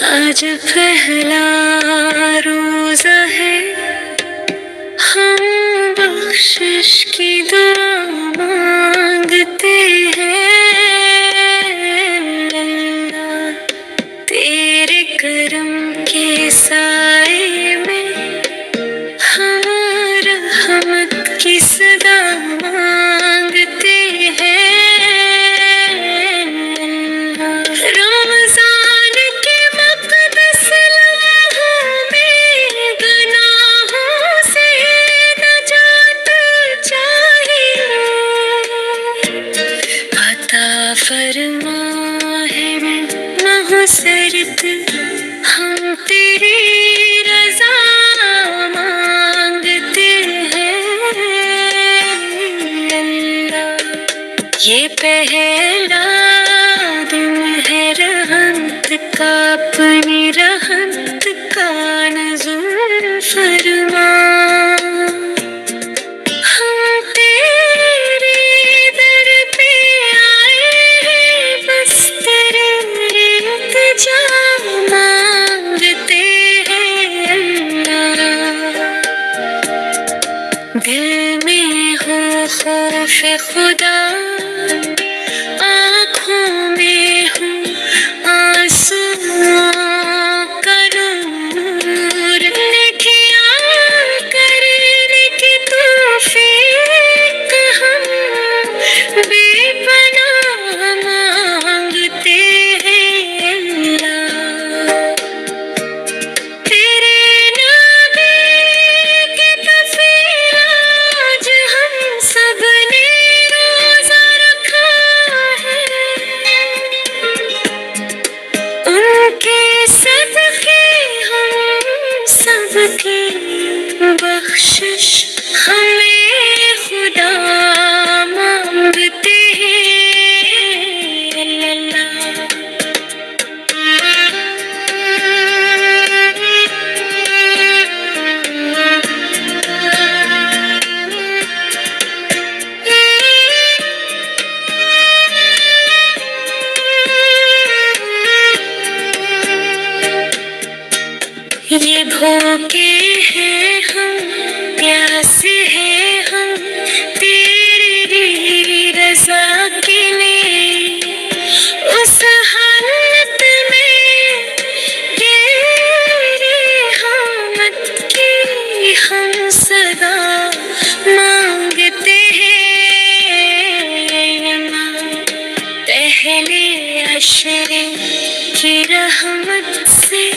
آج پہلا روزہ ہے، ہم بخشش کی دعا مانگتے ہیں۔ اللہ تیرے کرم کے سائے میں ہم رحمت کی صدا مانگتے ہیں۔ رمضان کے مقدس لمحوں میں گناہوں سے نجات چاہیے، عطا فرما ہے معذرت، ہم تیری رضا مانگتے ہیں۔ اللہ یہ پہلا دن ہے رحمت کا، اپنی رحمت کا نزول فرما۔ ہم تیرے در پہ آئے ہیں، بس تیرے التجا مانگتے ہیں۔ اللہ دل میں ہو خوف خدا، آنکھوں میں ہوں آنسوؤں کا نور، نیکیاں کرنے کی توفیق ہم بے پناہ مانگتے ہیں۔ اللہ تیرے نبی کی تفسیر آج ہم سب نے روزہ رکھا ہے، ان کے صدقے ہم سب کی بخشش ہمیں خدا مانگتے ہیں۔ اللہ یہ بھوکے ہیں ہم، پیاسے ہیں ہم تیری رضا کے لیے، اس حالت میں تیری رحمت کی ہم صدا مانگتے ہیں۔ پہلے عشر کی رحمت سے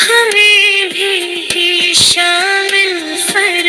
ہمیں بھی شامل فرما۔